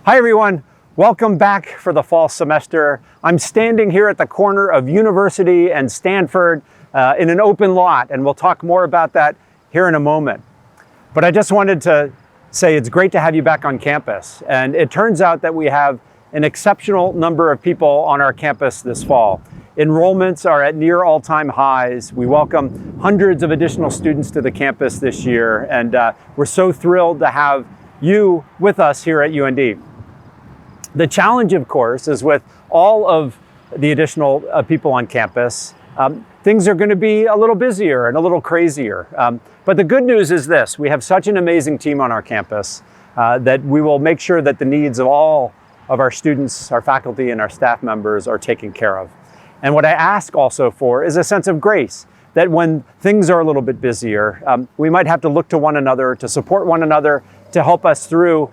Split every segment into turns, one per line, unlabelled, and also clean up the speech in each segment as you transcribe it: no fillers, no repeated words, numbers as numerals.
Hi everyone, welcome back for the fall semester. I'm standing here at the corner of University and Stanford in an open lot, and we'll talk more about that here in a moment. But I just wanted to say it's great to have you back on campus. And it turns out that we have an exceptional number of people on our campus this fall. Enrollments are at near all-time highs. We welcome hundreds of additional students to the campus this year, and we're so thrilled to have you with us here at UND. The challenge, of course, is with all of the additional people on campus, things are going to be a little busier and a little crazier. But the good news is this: we have such an amazing team on our campus that we will make sure that the needs of all of our students, our faculty, and our staff members are taken care of. And what I ask also for is a sense of grace, that when things are a little bit busier, we might have to look to one another, to support one another, to help us through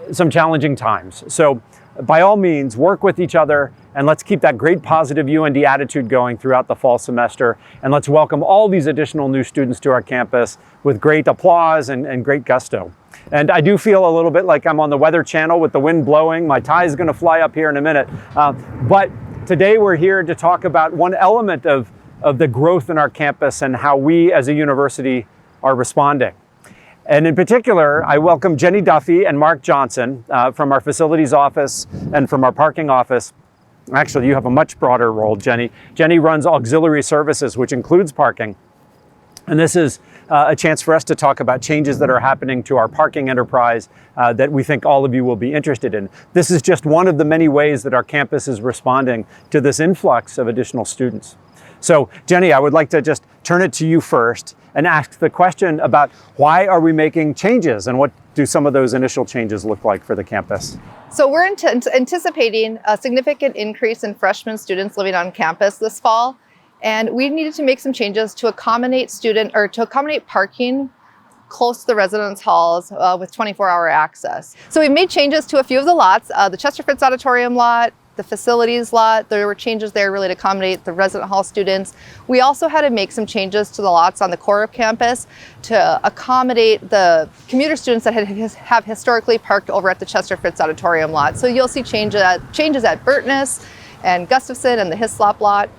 some challenging times. So by all means, work with each other, and let's keep that great positive UND attitude going throughout the fall semester. And let's welcome all these additional new students to our campus with great applause and great gusto. And I do feel a little bit like I'm on the Weather Channel with the wind blowing. My tie is going to fly up here in a minute. But today we're here to talk about one element of the growth in our campus and how we as a university are responding. And in particular, I welcome Jenny Duffy and Mark Johnson from our facilities office and from our parking office. Actually, you have a much broader role, Jenny. Jenny runs auxiliary services, which includes parking. And this is a chance for us to talk about changes that are happening to our parking enterprise that we think all of you will be interested in. This is just one of the many ways that our campus is responding to this influx of additional students. So, Jenny, I would like to just turn it to you first and ask the question about why are we making changes and what do some of those initial changes look like for the campus?
So we're anticipating a significant increase in freshman students living on campus this fall. And we needed to make some changes to accommodate parking close to the residence halls with 24-hour access. So we made changes to a few of the lots, the Fritz auditorium lot, the facilities lot. There were changes there really to accommodate the resident hall students. We also had to make some changes to the lots on the core of campus to accommodate the commuter students that have historically parked over at the Fritz auditorium lot. So you'll see changes at Burtness and Gustafson and the Hislop lot.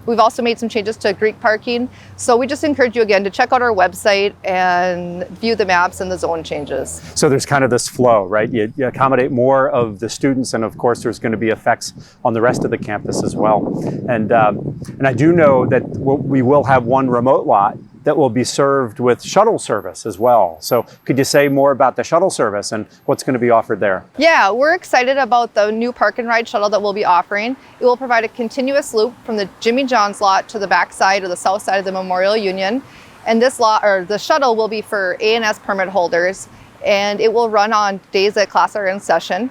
We've also made some changes to Greek parking. So we just encourage you again to check out our website and view the maps and the zone changes.
So there's kind of this flow, right? You accommodate more of the students, and of course there's going to be effects on the rest of the campus as well. And I do know that we will have one remote lot that will be served with shuttle service as well. So could you say more about the shuttle service and what's going to be offered there?
Yeah, we're excited about the new park and ride shuttle that we'll be offering. It will provide a continuous loop from the Jimmy John's lot to the back side or the south side of the Memorial Union. And this lot, or the shuttle, will be for A&S permit holders, and it will run on days that classes are in session.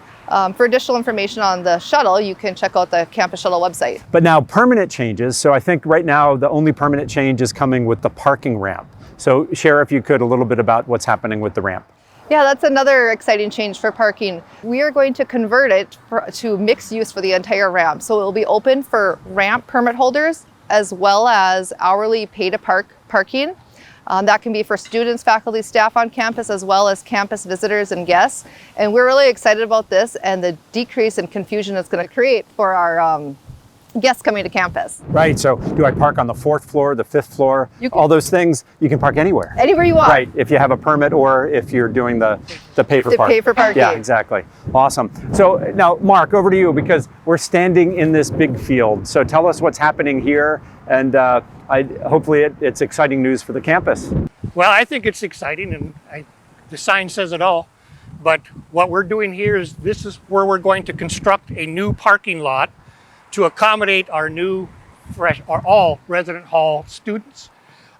For additional information on the shuttle, you can check out the Campus Shuttle website.
But now permanent changes. So I think right now the only permanent change is coming with the parking ramp. So share, if you could, a little bit about what's happening with the ramp.
Yeah, that's another exciting change for parking. We are going to convert it to mixed use for the entire ramp. So it will be open for ramp permit holders as well as hourly pay-to-park parking. That can be for students, faculty, staff on campus, as well as campus visitors and guests. And we're really excited about this and the decrease in confusion it's going to create for our guests coming to campus.
Right, so do I park on the 4th floor, the 5th floor? All those things, you can park anywhere.
Anywhere you want.
Right, if you have a permit or if you're doing the pay for parking.
Pay for parking.
Yeah, exactly. Awesome. So now, Mark, over to you, because we're standing in this big field. So tell us what's happening here, and hopefully it's exciting news for the campus.
Well, I think it's exciting, and the sign says it all. But what we're doing here is this is where we're going to construct a new parking lot to accommodate our new all resident hall students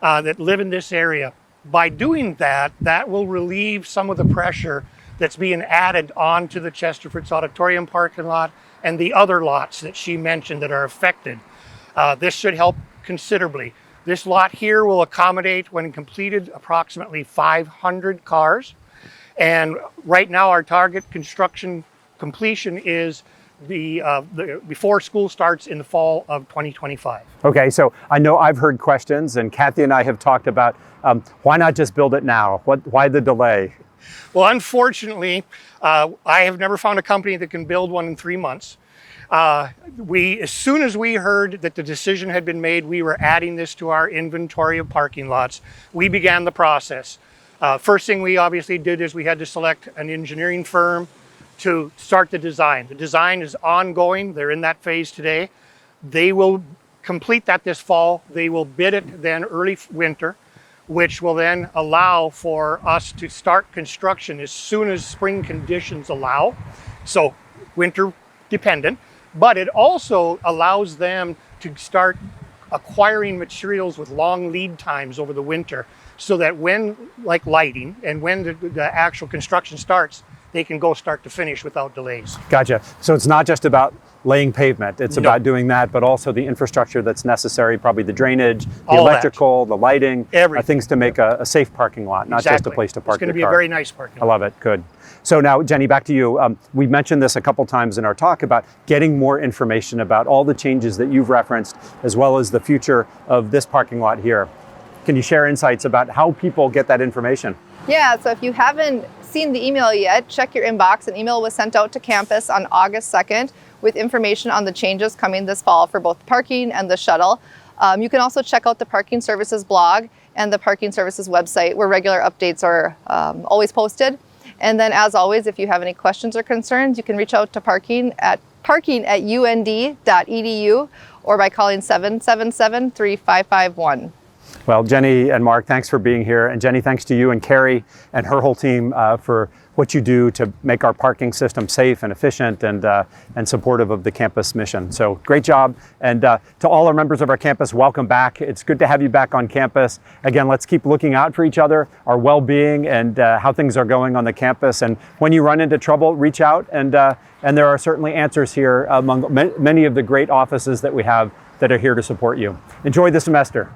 that live in this area. By doing that, that will relieve some of the pressure that's being added onto the Fritz auditorium parking lot and the other lots that she mentioned that are affected. This should help considerably. This lot here will accommodate, when completed, approximately 500 cars. And right now our target construction completion is before school starts in the fall of 2025.
Okay, so I know I've heard questions, and Kathy and I have talked about why not just build it now? Why the delay?
Well, unfortunately, I have never found a company that can build one in 3 months. As soon as we heard that the decision had been made, we were adding this to our inventory of parking lots. We began the process. First thing we obviously did is we had to select an engineering firm to start the design. The design is ongoing. They're in that phase today. They will complete that this fall. They will bid it then early winter, which will then allow for us to start construction as soon as spring conditions allow. So winter dependent. But it also allows them to start acquiring materials with long lead times over the winter, so that when, like lighting, and when the actual construction starts, they can go start to finish without delays.
Gotcha. So it's not just about laying pavement, it's about doing that, but also the infrastructure that's necessary, probably the drainage, the
All
electrical, the lighting, things to make a safe parking lot, not just a place to park your car.
It's going to be a very nice parking lot.
I love it, good. So now, Jenny, back to you. We mentioned this a couple times in our talk about getting more information about all the changes that you've referenced, as well as the future of this parking lot here. Can you share insights about how people get that information?
Yeah, so if you haven't seen the email yet, check your inbox. An email was sent out to campus on August 2nd with information on the changes coming this fall for both parking and the shuttle. You can also check out the Parking Services blog and the Parking Services website, where regular updates are always posted. And then, as always, if you have any questions or concerns, you can reach out to parking at und.edu or by calling 777-3551.
Well, Jenny and Mark, thanks for being here. And Jenny, thanks to you and Carrie and her whole team for what you do to make our parking system safe and efficient and supportive of the campus mission. So great job. And to all our members of our campus, welcome back. It's good to have you back on campus. Again, let's keep looking out for each other, our well-being, and how things are going on the campus. And when you run into trouble, reach out. And there are certainly answers here among many of the great offices that we have that are here to support you. Enjoy the semester.